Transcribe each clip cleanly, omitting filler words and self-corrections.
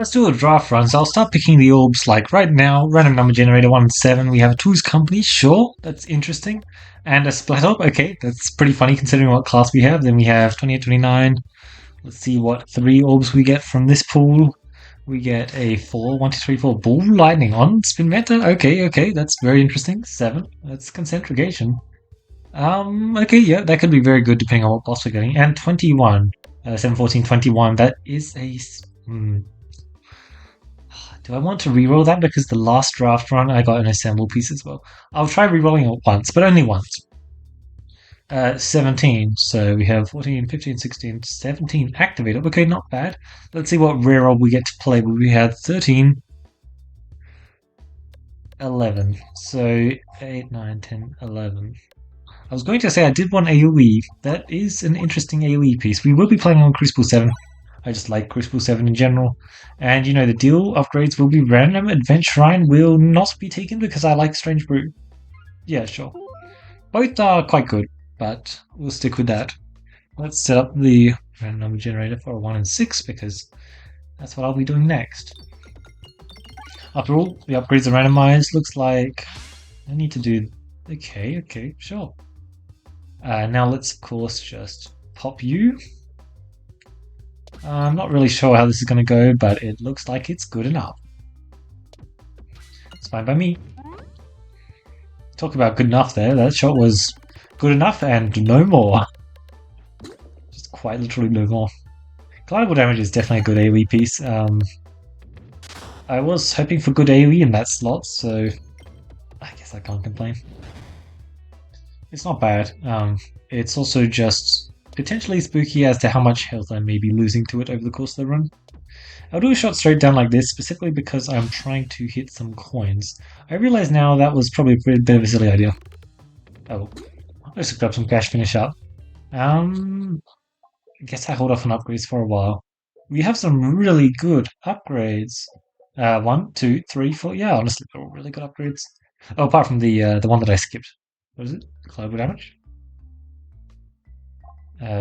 Let's do a draft run. So I'll start picking the orbs like right now. Random number generator 1 and 7. We have a Tools Company. Sure, that's interesting. And a Splat Orb. Okay, that's pretty funny considering what class we have. Then we have 28, 29. Let's see what 3 orbs we get from this pool. We get a 4, 1, 2, 3, 4 Bull Lightning on Spin Meta. Okay, that's very interesting. 7. That's Concentrication. Okay, yeah, that could be very good depending on what boss we're getting. And 21. 7, 14, 21. That is a. Do I want to reroll that? Because the last draft run I got an assemble piece as well. I'll try rerolling it once, but only once. 17. So we have 14, 15, 16, 17 activator. Okay, not bad. Let's see what rare orb we get to play. We had 13, 11. So 8, 9, 10, 11. I was going to say I did want AoE. That is an interesting AoE piece. We will be playing on Crucible 7. I just like Crucible 7 in general. And you know, the deal upgrades will be random. Adventure Shrine will not be taken because I like Strange Brew. Yeah, sure. Both are quite good, but we'll stick with that. Let's set up the random number generator for 1 and 6 because that's what I'll be doing next. After all, the upgrades are randomized. Looks like I need to do... Okay, sure. Now let's, of course, just pop you. I'm not really sure how this is going to go, but it looks like it's good enough. It's fine by me. Talk about good enough there. That shot was good enough and no more. Just quite literally no more. Collatorball damage is definitely a good AoE piece. I was hoping for good AoE in that slot, so I guess I can't complain. It's not bad. It's also just potentially spooky as to how much health I may be losing to it over the course of the run. I'll do a shot straight down like this, specifically because I'm trying to hit some coins. I realize now that was probably a bit of a silly idea. Oh, let's grab some cash, finish up. I guess I hold off on upgrades for a while. We have some really good upgrades. 1, 2, 3, 4. Yeah, honestly, they're all really good upgrades. Oh, apart from the one that I skipped. What is it? Collatorball damage?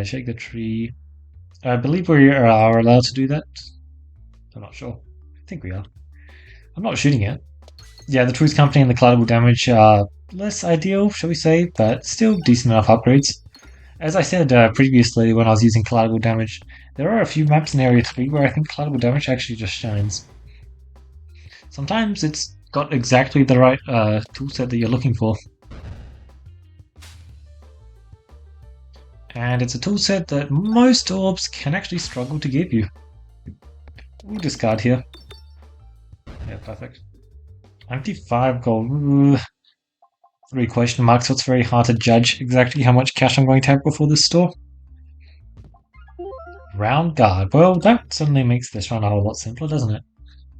Shake the tree. I believe we are allowed to do that. I'm not sure. I think we are. I'm not shooting it. Yeah, the Truth Company and the Collatorball damage are less ideal, shall we say, but still decent enough upgrades. As I said previously when I was using Collatorball damage, there are a few maps in Area 3 where I think Collatorball damage actually just shines. Sometimes it's got exactly the right toolset that you're looking for. And it's a toolset that most orbs can actually struggle to give you. We'll discard here. Yeah, perfect. 95 gold. 3 question marks, so it's very hard to judge exactly how much cash I'm going to have before this store. Round Guard. Well, that suddenly makes this run a whole lot simpler, doesn't it?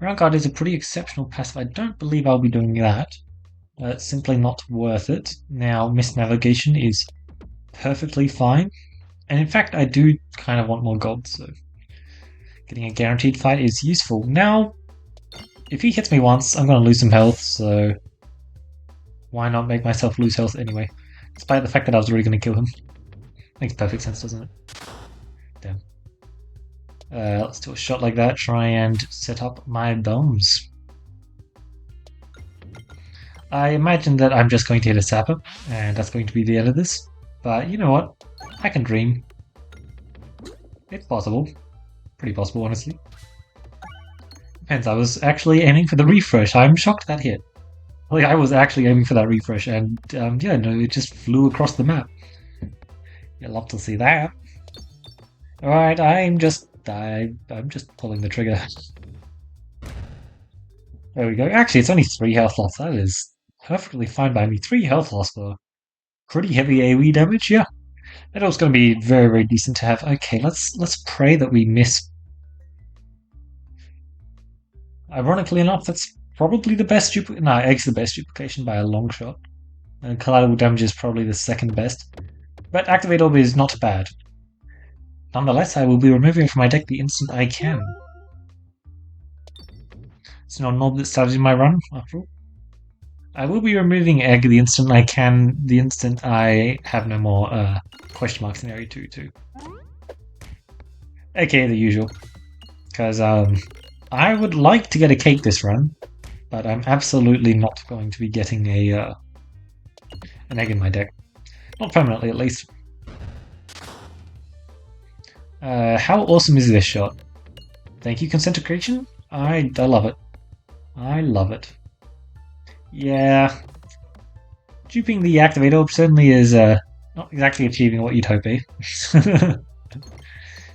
Round Guard is a pretty exceptional passive. I don't believe I'll be doing that. It's simply not worth it. Now, Missed Navigation is perfectly fine. And in fact, I do kind of want more gold, so getting a guaranteed fight is useful. Now, if he hits me once, I'm going to lose some health, so why not make myself lose health anyway? Despite the fact that I was already going to kill him. Makes perfect sense, doesn't it? Damn. Let's do a shot like that, try and set up my bombs. I imagine that I'm just going to hit a sapper, and that's going to be the end of this. But you know what? I can dream. It's possible. Pretty possible, honestly. Depends, I was actually aiming for the refresh. I'm shocked that hit. Like, I was actually aiming for that refresh, and yeah, no, it just flew across the map. You'd love to see that. Alright, I'm just pulling the trigger. There we go. Actually, it's only 3 health loss. That is perfectly fine by me. 3 health loss for pretty heavy AoE damage, yeah. That was going to be very, very decent to have. Okay, let's pray that we miss. Ironically enough, that's probably the best duplication. No, Egg's the best duplication by a long shot. And Collatorball damage is probably the second best. But activatorb is not bad. Nonetheless, I will be removing from my deck the instant I can. It's not an orb that started my run, after all. I will be removing Egg the instant I can, the instant I have no more question marks in Area 2 too. Okay, the usual. Because I would like to get a cake this run, but I'm absolutely not going to be getting an egg in my deck. Not permanently, at least. How awesome is this shot? Thank you, Concentrication. I love it. I love it. Yeah. Duping the activatorb certainly is not exactly achieving what you'd hope, eh?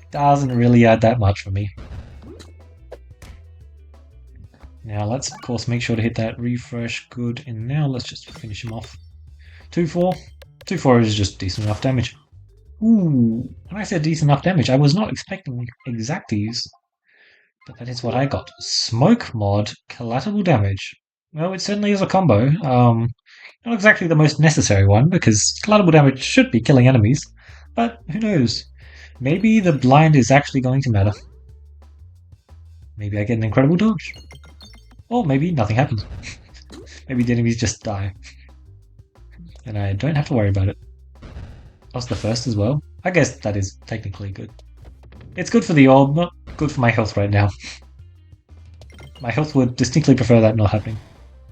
Doesn't really add that much for me. Now let's of course make sure to hit that refresh good, and now let's just finish him off. 2-4. 2-4 is just decent enough damage. Ooh, when I said decent enough damage, I was not expecting exacties. But that is what I got. Smoke mod, collateral damage. Well, it certainly is a combo. Not exactly the most necessary one, because collateral damage should be killing enemies. But who knows? Maybe the blind is actually going to matter. Maybe I get an incredible dodge. Or maybe nothing happens. Maybe the enemies just die. And I don't have to worry about it. I was the first as well. I guess that is technically good. It's good for the orb, not good for my health right now. My health would distinctly prefer that not happening.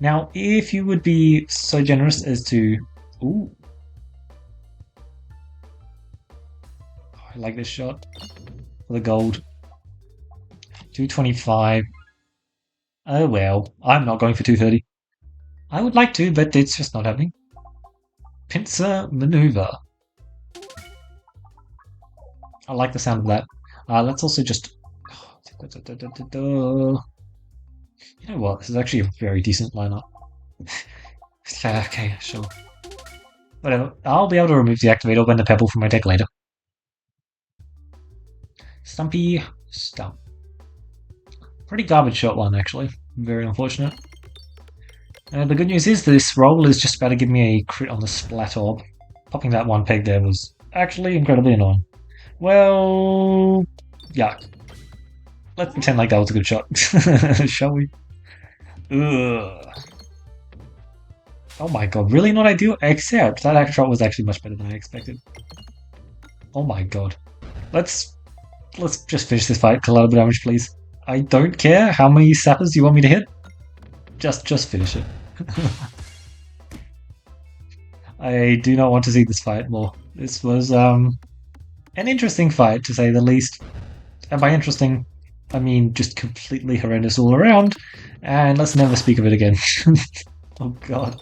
Now, if you would be so generous as to... Ooh. Oh, I like this shot. For the gold. 225. Oh well, I'm not going for 230. I would like to, but it's just not happening. Pincer maneuver. I like the sound of that. Let's also just... You know what? This is actually a very decent lineup. Okay, sure. Whatever. I'll be able to remove the activator when the pebble from my deck later. Stumpy Stump. Pretty garbage shot one, actually. Very unfortunate. The good news is this roll is just about to give me a crit on the Splat Orb. Popping that one peg there was actually incredibly annoying. Well... yeah. Let's pretend like that was a good shot. Shall we? Ugh. Oh my god, really not ideal? Except that shot was actually much better than I expected. Oh my god. Let's just finish this fight. Collateral damage, please. I don't care how many sappers you want me to hit. Just finish it. I do not want to see this fight more. This was an interesting fight, to say the least. And by interesting, I mean just completely horrendous all around. And let's never speak of it again. Oh god.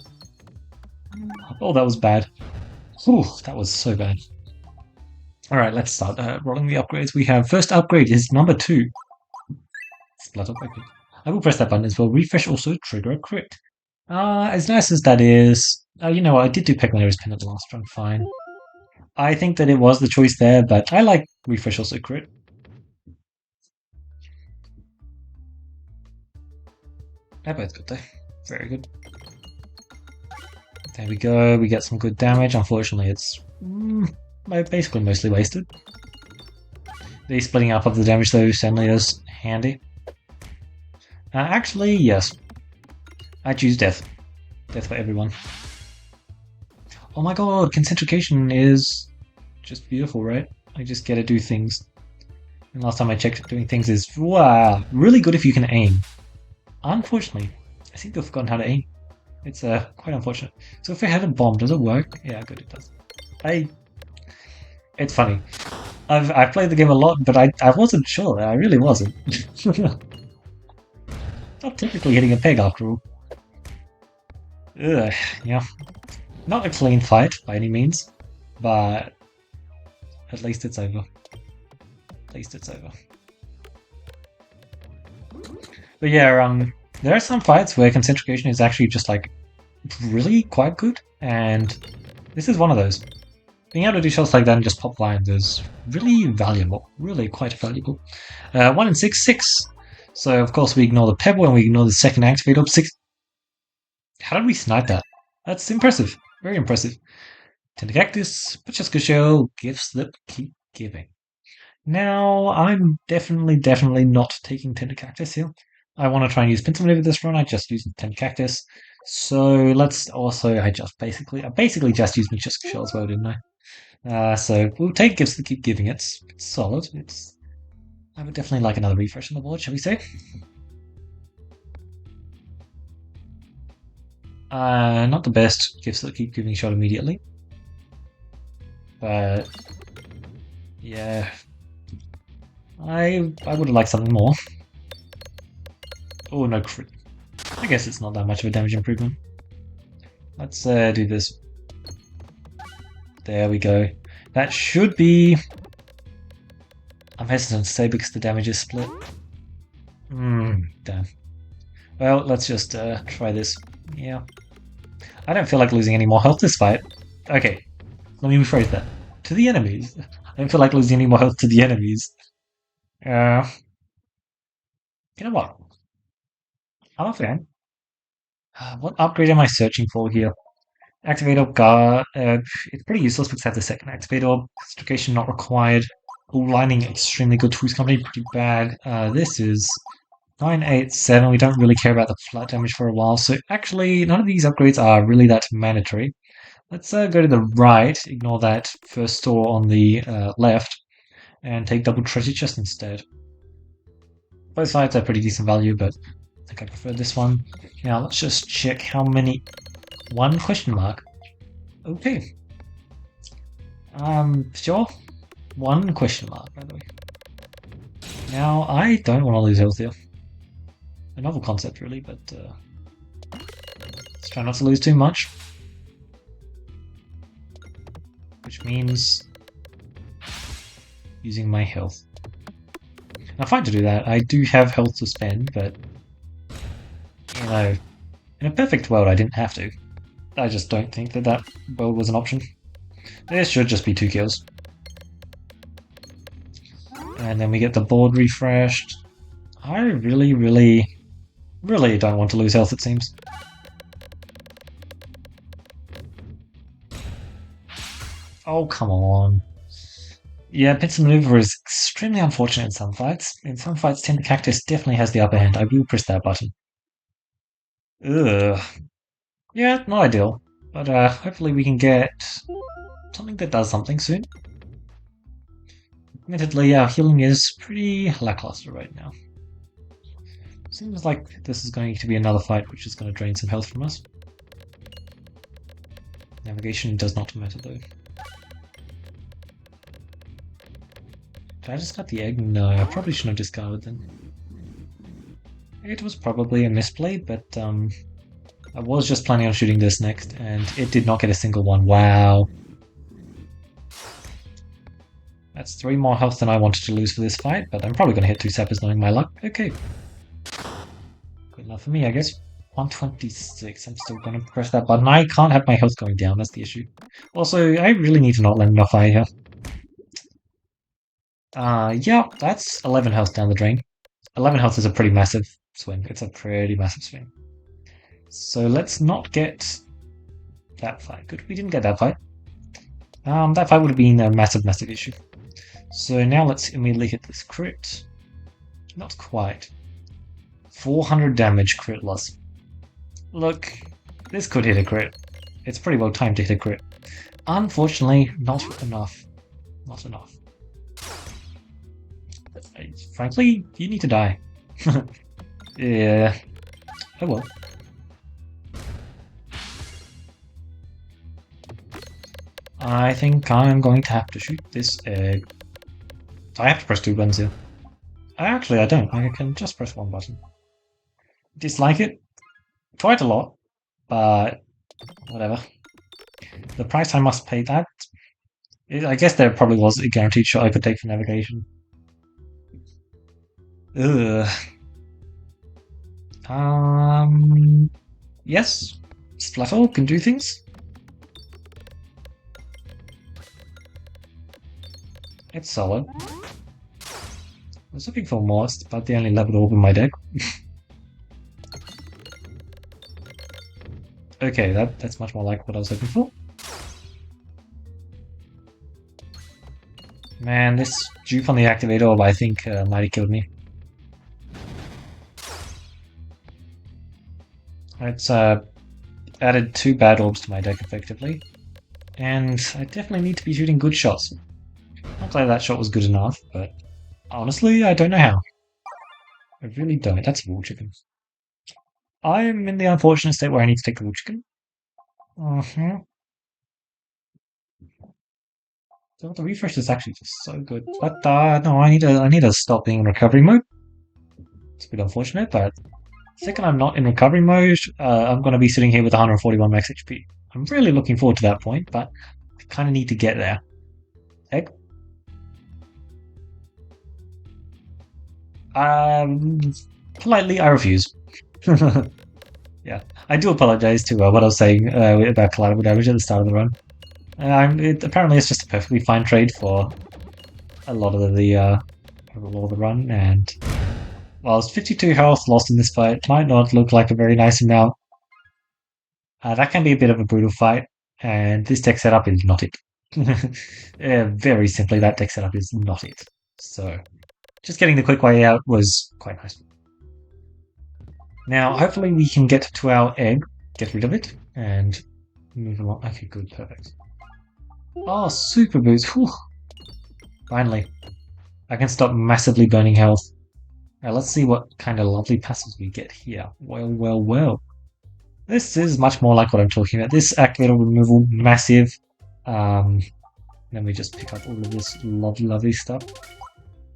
Oh, that was bad. Whew, that was so bad. Alright, let's start rolling the upgrades. We have first upgrade is number 2. Splat up, okay. I will press that button as well. Refresh also trigger a crit. As nice as that is, you know what, I did do Peglin Pin at the last run, fine. I think that it was the choice there, but I like refresh also crit. They're both good though. Very good. There we go, we get some good damage. Unfortunately, it's basically mostly wasted. The splitting up of the damage though certainly is handy. Actually, yes. I choose death. Death for everyone. Oh my god, Concentrication is just beautiful, right? I just get to do things. And last time I checked, doing things is, wow, really good if you can aim. Unfortunately, I seem to have forgotten how to aim. It's quite unfortunate. So if I had a bomb, does it work? Yeah, good, it does. It's funny. I've played the game a lot, but I wasn't sure. I really wasn't. Not typically hitting a peg after all. Ugh, yeah. Not a clean fight by any means, but at least it's over. At least it's over. But yeah, there are some fights where Concentrication is actually just like really quite good, and this is one of those. Being able to do shots like that and just pop lines is really valuable, really quite valuable. 1 in 6, 6. So of course we ignore the pebble and we ignore the second activator. 6. How did we snipe that? That's impressive, very impressive. Tentacactus, Pacheco Shell, gifts that keep giving. Now I'm definitely not taking Tentacactus here. I want to try and use Pincer Maneuver this run. I just used Tentacactus. So let's also, I basically just used Pacheco Shell as well, didn't I? So we'll take gifts that keep giving. It's solid. I would definitely like another refresh on the board, shall we say? Not the best gifts that keep giving shot immediately. But yeah, I would have liked something more. Oh, no crit. I guess it's not that much of a damage improvement. Let's do this. There we go. That should be... I'm hesitant to say because the damage is split. Damn. Well, let's just try this. Yeah. I don't feel like losing any more health this fight. Okay, let me rephrase that. To the enemies. I don't feel like losing any more health to the enemies. You know what? I'm a fan. What upgrade am I searching for here? Activatorb guard. It's pretty useless because I have the second activatorb. Concentration not required. All Lightning extremely good. Two's Company pretty bad. This is 987. We don't really care about the flat damage for a while. So actually, none of these upgrades are really that mandatory. Let's go to the right. Ignore that first store on the left, and take double treasure chest instead. Both sides are pretty decent value, but I think I prefer this one. Now let's just check how many. One question mark. Okay. Sure. One question mark, by the way. Now I don't want to lose health here. A novel concept, really, but let's try not to lose too much. Which means using my health. I'm fine to do that. I do have health to spend, but you know, in a perfect world, I didn't have to. I just don't think that that world was an option. This should just be 2 kills. And then we get the board refreshed. I really don't want to lose health, it seems. Oh, come on. Yeah, pincer maneuver is extremely unfortunate in some fights. In some fights, Tender Cactus definitely has the upper hand. I will press that button. Ugh. Yeah, not ideal. But hopefully we can get something that does something soon. Admittedly, our healing is pretty lackluster right now. Seems like this is going to be another fight which is going to drain some health from us. Navigation does not matter though. Did I just got the egg? No, I probably shouldn't have discarded them. It was probably a misplay, but I was just planning on shooting this next, and it did not get a single one. Wow. That's 3 more health than I wanted to lose for this fight, but I'm probably going to hit 2 sappers knowing my luck. Okay. Good enough for me, I guess. 126. I'm still going to press that button. I can't have my health going down, that's the issue. Also, I really need to not let enough fire here. Yeah, that's 11 health down the drain. 11 health is a pretty massive swing. It's a pretty massive swing. So let's not get that fight. Good, we didn't get that fight. That fight would have been a massive issue. So now let's immediately hit this crit. Not quite. 400 damage crit loss. Look, this could hit a crit. It's pretty well timed to hit a crit. Unfortunately, not enough. Not enough. Frankly, you need to die. Yeah. Oh well. I think I'm going to have to shoot this egg. I have to press 2 buttons here. Actually, I don't. I can just press 1 button. Dislike it quite a lot, but whatever. The price I must pay that. I guess there probably was a guaranteed shot I could take for navigation. Ugh. Yes, Splattle can do things. It's solid. I was looking for more, it's about the only leveled orb in my deck. Okay, that's much more like what I was hoping for. Man, this dupe on the activatorb I think might have killed me. It's added 2 bad orbs to my deck effectively. And I definitely need to be shooting good shots. Not that that shot was good enough, but honestly, I don't know how. I really don't. That's a wall chicken. I'm in the unfortunate state where I need to take the wood chicken. So the refresh is actually just so good. But no, I need to stop being in recovery mode. It's a bit unfortunate, but second I'm not in recovery mode, I'm going to be sitting here with 141 max HP. I'm really looking forward to that point, but I kind of need to get there. Egg? Politely, I refuse. Yeah, I do apologize to what I was saying about collateral damage at the start of the run. Apparently, it's just a perfectly fine trade for a lot of the run, and while it's 52 health lost in this fight, might not look like a very nice amount. That can be a bit of a brutal fight, and this deck setup is not it. Very simply, that deck setup is not it. So, just getting the quick way out was quite nice. Now, hopefully we can get to our egg, get rid of it, and move along. Okay, good, perfect. Oh, super boost. Whew. Finally. I can stop massively burning health. Now, let's see what kind of lovely passes we get here. Well, well, well. This is much more like what I'm talking about. This activator removal, massive. Then we just pick up all of this lovely, lovely stuff.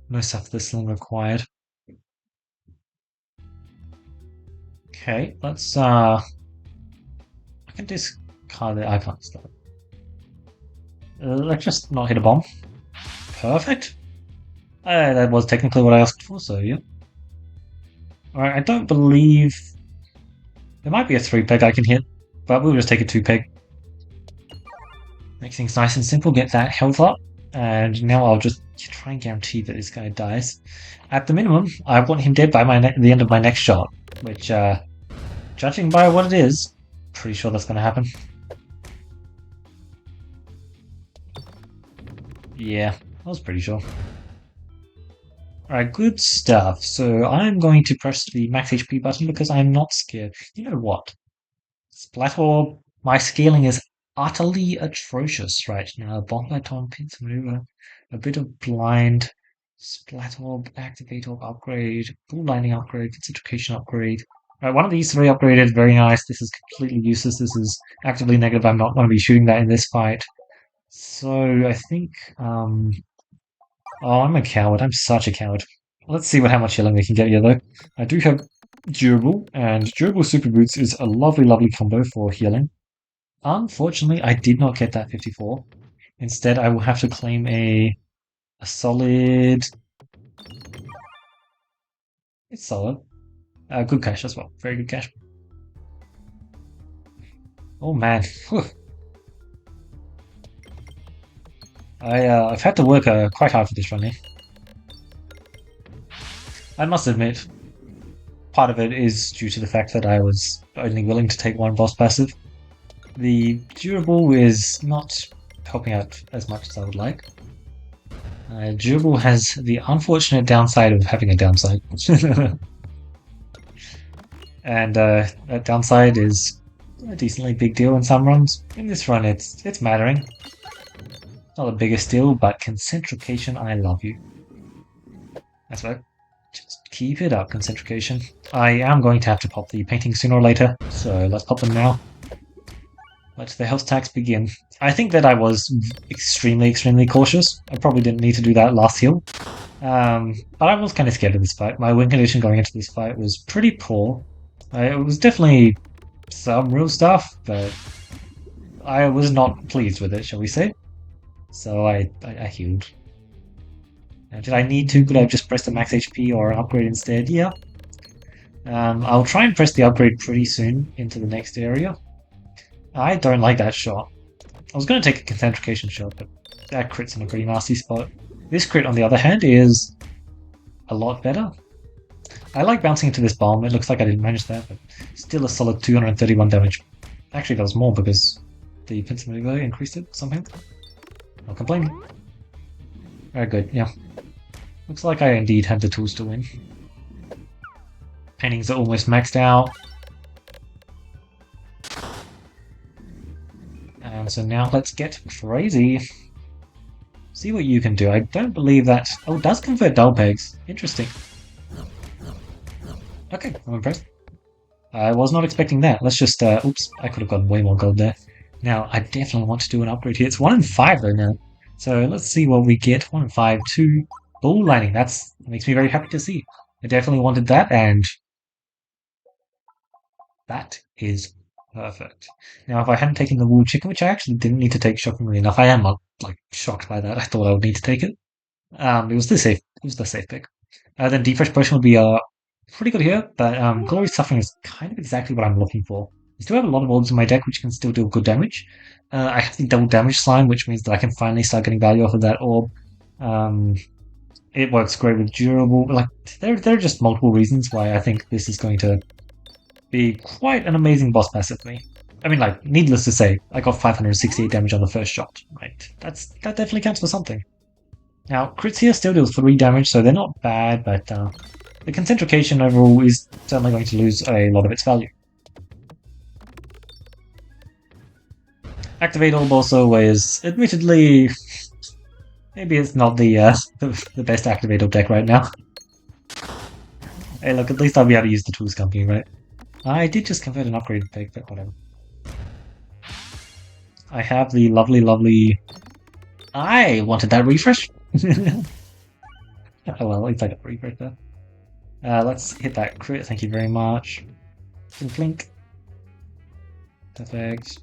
No stuff this long required. Okay, let's I can discard it. I can't stop it. Let's just not hit a bomb. Perfect. That was technically what I asked for, so yeah. Alright, I don't believe there might be a 3-peg I can hit, but we'll just take a 2-peg. Make things nice and simple, get that health up, and now I'll just try and guarantee that this guy dies. At the minimum, I want him dead by the end of my next shot, which, judging by what it is, pretty sure that's going to happen. Yeah, I was pretty sure. Alright, good stuff. So I'm going to press the max HP button because I'm not scared. You know what? Splatterorb, my scaling is utterly atrocious right now. Bomb baton, pincer maneuver, a bit of blind, Splatterorb, activatorb upgrade, bull lightning upgrade, concentration upgrade. Right, one of these 3 upgraded, very nice. This is completely useless. This is actively negative. I'm not going to be shooting that in this fight. So I think, oh, I'm a coward. I'm such a coward. Let's see how much healing we can get here, though. I do have Durable, and Durable Super Boots is a lovely, lovely combo for healing. Unfortunately, I did not get that 54. Instead, I will have to claim a solid... It's solid. Good cash as well. Very good cash. Oh man. Whew. I've had to work quite hard for this run here. I must admit, part of it is due to the fact that I was only willing to take one boss passive. The Durable is not helping out as much as I would like. Durable has the unfortunate downside of having a downside. And that downside is a decently big deal in some runs. In this run, it's mattering. Not the biggest deal, but Concentrication, I love you. That's right. Just keep it up, Concentrication. I am going to have to pop the painting sooner or later, so let's pop them now. Let the health tax begin. I think that I was extremely, extremely cautious. I probably didn't need to do that last heal. But I was kind of scared of this fight. My win condition going into this fight was pretty poor. It was definitely some real stuff, but I was not pleased with it, shall we say. So I healed. Now, did I need to? Could I have just pressed the max HP or upgrade instead? Yeah. I'll try and press the upgrade pretty soon into the next area. I don't like that shot. I was going to take a Concentrication shot, but that crit's in a pretty nasty spot. This crit, on the other hand, is a lot better. I like bouncing into this bomb. It looks like I didn't manage that, but still a solid 231 damage. Actually, that was more because the pincer maneuver increased it somehow. Not complaining. Very good, yeah. Looks like I indeed had the tools to win. Paintings are almost maxed out. And so now let's get crazy. See what you can do. I don't believe that... Oh, it does convert dull pegs. Interesting. Okay, I'm impressed. I was not expecting that. Let's just, oops, I could have gotten way more gold there. Now, I definitely want to do an upgrade here. It's 1 in 5 though now. So let's see what we get. 1 in 5, 2. Bull Lightning. That makes me very happy to see. I definitely wanted that, and that is perfect. Now, if I hadn't taken the wool chicken, which I actually didn't need to take, shockingly enough, I am like shocked by that. I thought I would need to take it. It was the safe. It was the safe pick. Then Deep Fresh Potion would be pretty good here, but Glorious Suffering is kind of exactly what I'm looking for. I still have a lot of orbs in my deck, which can still do good damage. I have the double damage slime, which means that I can finally start getting value off of that orb. It works great with durable. Like there are just multiple reasons why I think this is going to be quite an amazing boss pass for me. I mean, like, needless to say, I got 568 damage on the first shot. Right, that definitely counts for something. Now, crits here still deals 3 damage, so they're not bad, but the Concentrication overall is certainly going to lose a lot of its value. Activatorb also is, admittedly, maybe it's not the best Activatorb deck right now. Hey, look, at least I'll be able to use the Tools Company, right? I did just convert an upgrade pick, but whatever. I have the lovely... I wanted that refresh! Oh well, at least I got refresh there. Let's hit that crit, thank you very much. Flink. Perfect.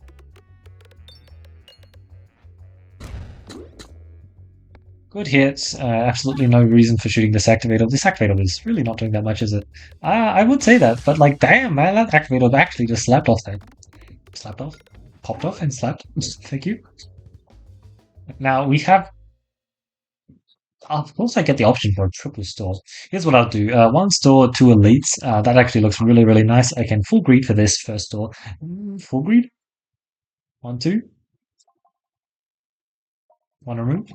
Good hits. Absolutely no reason for shooting this activator. This activator is really not doing that much, is it? I would say that, but like, damn, man, that activator actually just slapped off that. Slapped off? Popped off and slapped. Thank you. Now we have. Of course, I get the option for a triple store. Here's what I'll do: 1 store, 2 elites. That actually looks really nice. I can full greed for this first store. Full greed. 1, 2. 1 remove.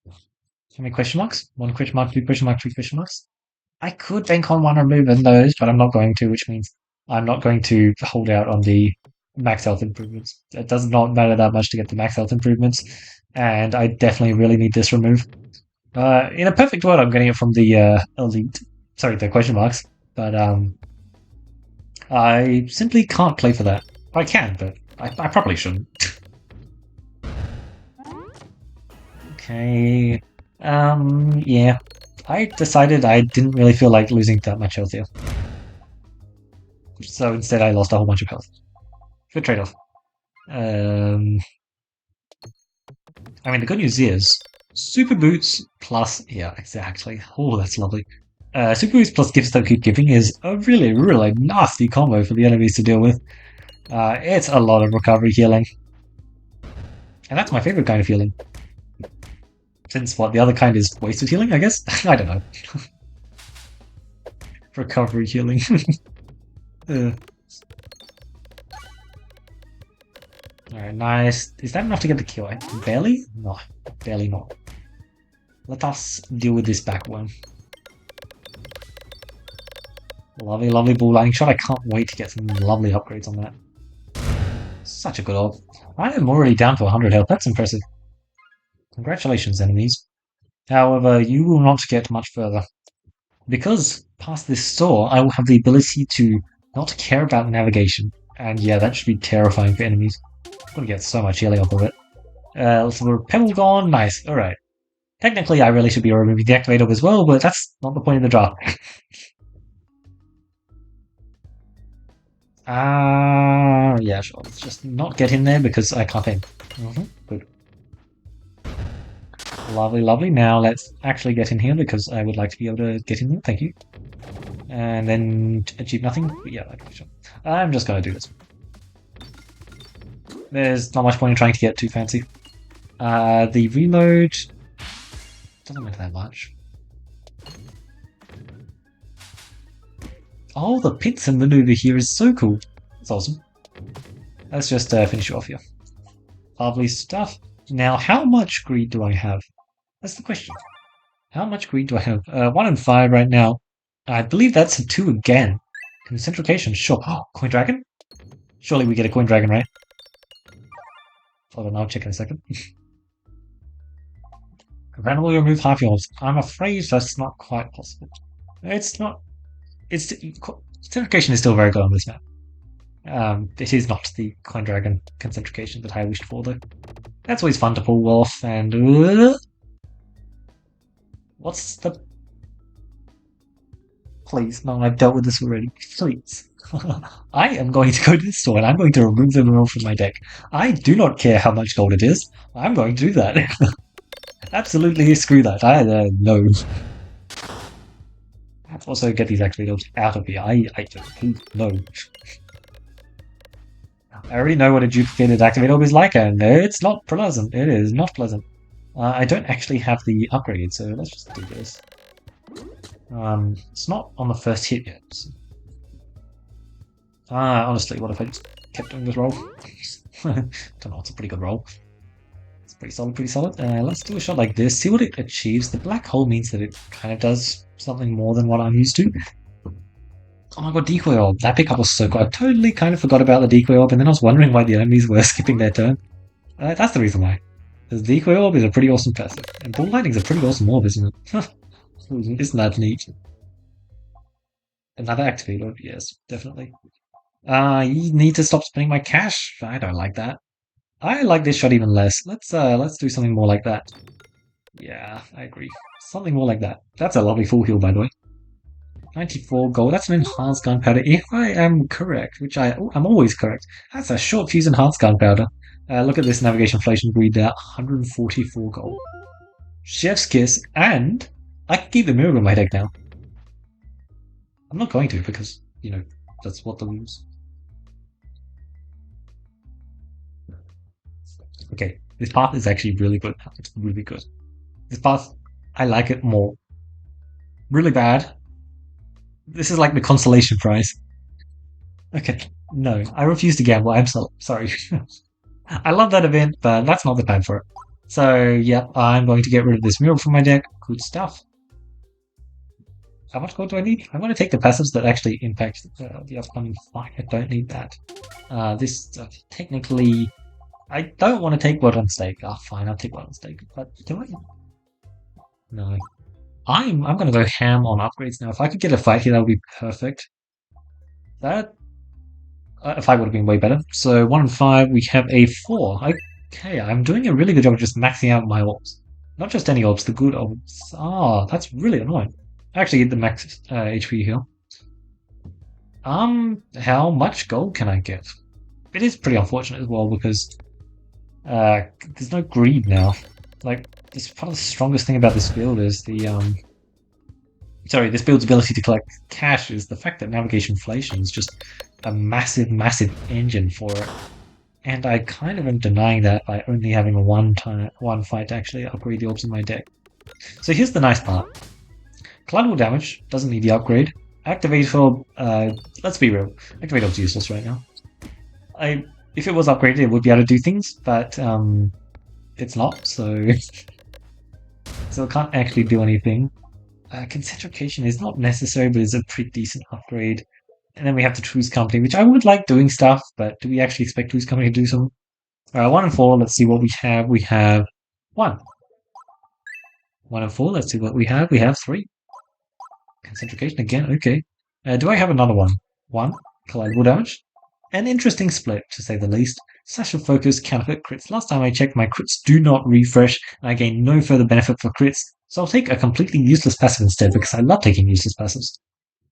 How many question marks? 1 question mark, 2 question mark, 3 question marks. I could bank on 1 remove in those, but I'm not going to, which means I'm not going to hold out on the max health improvements. It does not matter that much to get the max health improvements, and I definitely really need this remove. In a perfect world, I'm getting it from the elite. Sorry, the question marks, but I simply can't play for that. I can, but I probably shouldn't. Okay. Yeah. I decided I didn't really feel like losing that much health here. So instead I lost a whole bunch of health. Good trade-off. I mean, the good news is, Super Boots plus... Yeah, exactly. Oh, that's lovely. Super Boots plus Gifts That Keep Giving is a really nasty combo for the enemies to deal with. It's a lot of recovery healing. And that's my favorite kind of healing. Since, what, the other kind is wasted healing, I guess? I don't know. Recovery healing. Alright, nice. Is that enough to get the kill? Barely? No, barely not. Let us deal with this back one. Lovely bull lightning shot. I can't wait to get some lovely upgrades on that. Such a good orb. I am already down to 100 health. That's impressive. Congratulations, enemies. However, you will not get much further. Because past this store, I will have the ability to not care about navigation. And yeah, that should be terrifying for enemies. I'm gonna get so much healing off of it. So we're Pebble gone. Nice. Alright. Technically, I really should be removing the activator as well, but that's not the point of the draft. Yeah, sure. Let's just not get in there because I can't aim. Good. Lovely. Now let's actually get in here because I would like to be able to get in there. Thank you. And then achieve nothing. But yeah, sure. I'm just going to do this. There's not much point in trying to get too fancy. The reload doesn't matter that much. Oh, the pincer maneuver here is so cool. That's awesome. Let's just finish it off here. Lovely stuff. Now, how much greed do I have? That's the question. How much greed do I have? 1 in 5 right now. I believe that's a 2 again. Concentrication, sure. Oh, coin dragon? Surely we get a coin dragon, right? Hold on, I'll check in a second. Randomly remove half yours. I'm afraid that's not quite possible. It's not. It's Concentrication is still very good on this map. It is not the Coin Dragon Concentrication that I wished for, though. That's always fun to pull off, and... what's the... Please, no, I've dealt with this already. Please. I am going to go to the store and I'm going to remove the mineral from my deck. I do not care how much gold it is. I'm going to do that. Absolutely screw that. No. Also, get these activators out of here. I don't know. I already know what a duplicated activator is like, and it's not pleasant. It is not pleasant. I don't actually have the upgrade, so let's just do this. It's not on the first hit yet. So. Honestly, what if I just kept doing this roll? Don't know, it's a pretty good roll. It's pretty solid, pretty solid. Let's do a shot like this, see what it achieves. The black hole means that it kind of does something more than what I'm used to. Oh my god, decoy orb. That pickup was so good. I totally kind of forgot about the decoy orb, and then I was wondering why the enemies were skipping their turn. That's the reason why. Because decoy orb is a pretty awesome passive. And ball lightning's a pretty awesome orb, isn't it? Isn't that neat? Another activator, yes, definitely. You need to stop spending my cash. I don't like that. I like this shot even less. Let's do something more like that. Yeah, I agree. Something more like that. That's a lovely full heal, by the way. 94 gold. That's an enhanced gunpowder. If I am correct, which I'm always correct. That's a short fuse enhanced gunpowder. Look at this navigation inflation breed there. 144 gold. Chef's kiss, and I can keep the mirror in my deck now. I'm not going to because, you know, that's what the rules. Okay, this path is actually really good. It's really good. This path, I like it more. Really bad. This is like the consolation prize. Okay, no, I refuse to gamble. I'm sorry. I love that event, but that's not the time for it. So, yeah, I'm going to get rid of this mural from my deck. Good stuff. How much gold do I need? I'm going to take the passives that actually impact the upcoming fight. I don't need that. This, technically... I don't want to take Blood on Stake. Oh, fine, I'll take Blood on Stake. But do I? No. I'm going to go ham on upgrades now. If I could get a fight here, that would be perfect. That... a fight would have been way better. So 1 and 5, we have a 4. Okay, I'm doing a really good job of just maxing out my orbs. Not just any orbs, the good orbs. Ah, that's really annoying. I actually get the max HP here. How much gold can I get? It is pretty unfortunate as well because there's no greed now. Like, this part of the strongest thing about this build is the this build's ability to collect cash is the fact that navigation inflation is just a massive, massive engine for it. And I kind of am denying that by only having one fight to actually upgrade the orbs in my deck. So here's the nice part. Collateral damage doesn't need the upgrade. Activator, let's be real, Activator's useless right now. If it was upgraded, it would be able to do things, but it's not, so so it can't actually do anything. Concentrication is not necessary, but it's a pretty decent upgrade. And then we have the Truce Company, which I would like doing stuff, but do we actually expect Truce Company to do something? 1 and 4, let's see what we have. We have 1. 1 and 4, let's see what we have. We have 3. Concentrication again, okay. Do I have another one? 1, collidable damage. An interesting split, to say the least. Slash of focus, counterfeit crits. Last time I checked, my crits do not refresh, and I gain no further benefit for crits, so I'll take a completely useless passive instead, because I love taking useless passives.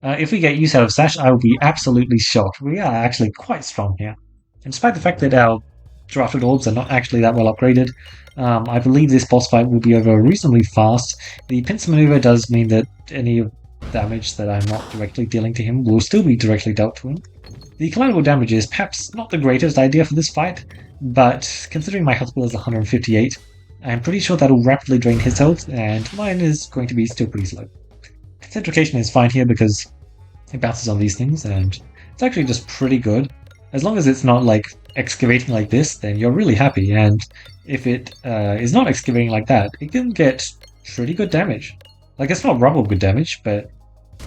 If we get use out of Sash, I will be absolutely shocked. We are actually quite strong here. And despite the fact that our drafted orbs are not actually that well upgraded, I believe this boss fight will be over reasonably fast. The pincer maneuver does mean that any damage that I'm not directly dealing to him will still be directly dealt to him. The collateral damage is perhaps not the greatest idea for this fight, but considering my health pool is 158, I'm pretty sure that'll rapidly drain his health, and mine is going to be still pretty slow. Concentrication is fine here because it bounces on these things, and it's actually just pretty good. As long as it's not like excavating like this, then you're really happy, and if it is not excavating like that, it can get pretty good damage. Like, it's not rubble good damage, but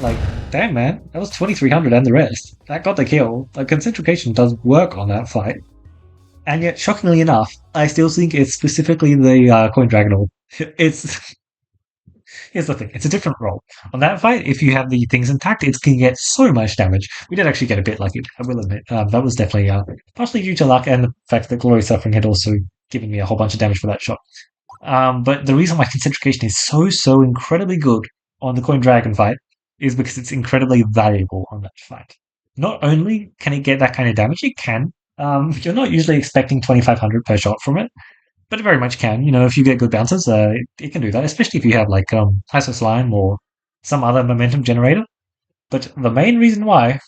like, damn man, that was 2300 and the rest. That got the kill. Like, Concentrication does work on that fight. And yet, shockingly enough, I still think it's specifically the Coin Dragon Orb. It's Here's the thing, it's a different role. On that fight, if you have the things intact, it can get so much damage. We did actually get a bit lucky, I will admit. That was definitely partially due to luck and the fact that Glory Suffering had also given me a whole bunch of damage for that shot. But the reason why Concentrication is so incredibly good on the Coin Dragon fight is because it's incredibly valuable on that fight. Not only can it get that kind of damage, it can. You're not usually expecting 2,500 per shot from it, but it very much can. You know, if you get good bounces, it can do that, especially if you have like Iso Slime or some other momentum generator. But the main reason why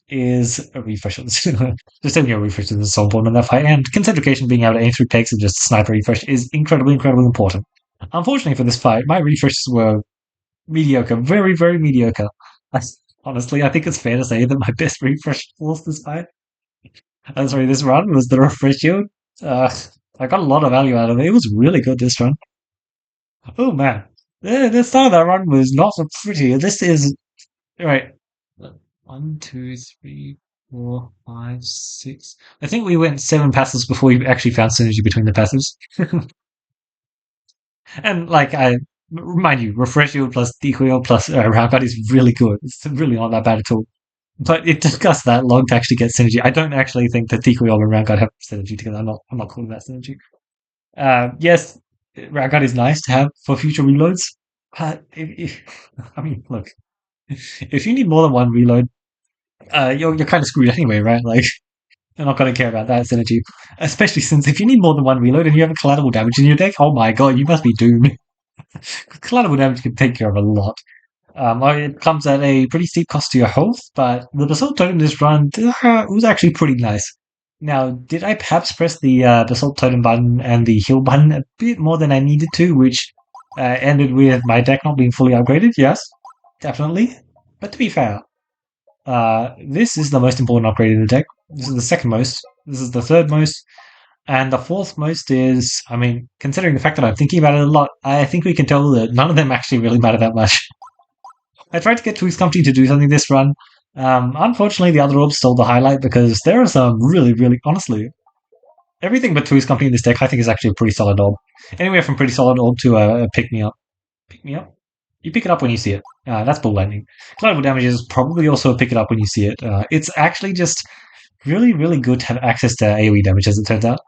is refreshes. Just having your refreshes is so important in that fight, and Concentrication being able to aim through pegs and just sniper refresh is incredibly important. Unfortunately for this fight, my refreshes were mediocre, very mediocre. Honestly, I think it's fair to say that my best refresh was this fight. Sorry, this run was the refresh shield. Uh, I got a lot of value out of it. It was really good this run. Oh man, the start of that run was not so pretty. This is right. 1, 2, 3, 4, 5, 6. I think we went 7 passes before we actually found synergy between the passes. And like I remind you, refresh yield plus decoy yield plus roundcut is really good. It's really not that bad at all. But it took us that long to actually get synergy. I don't actually think that decoy yield and roundcut have synergy together. I'm not calling that synergy. Yes, roundcut is nice to have for future reloads. But I mean, look, if you need more than one reload, you're kind of screwed anyway, right? Like, you're not going to care about that synergy. Especially since if you need more than one reload and you have a collateral damage in your deck, oh my god, you must be doomed. Collateral damage can take care of a lot. It comes at a pretty steep cost to your health, but the Basalt Totem this run was actually pretty nice. Now, did I perhaps press the Basalt Totem button and the heal button a bit more than I needed to, which ended with my deck not being fully upgraded? Yes, definitely. But to be fair, this is the most important upgrade in the deck. This is the second most. This is the third most. And the fourth most is, I mean, considering the fact that I'm thinking about it a lot, I think we can tell that none of them actually really matter that much. I tried to get Twigs Company to do something this run. Unfortunately, the other orbs stole the highlight because there are some really, honestly, everything but Twigs Company in this deck I think is actually a pretty solid orb. Anywhere from pretty solid orb to a pick me up. Pick me up? You pick it up when you see it. That's Bull Lightning. Collateral damage is probably also a pick it up when you see it. It's actually just really good to have access to AoE damage, as it turns out.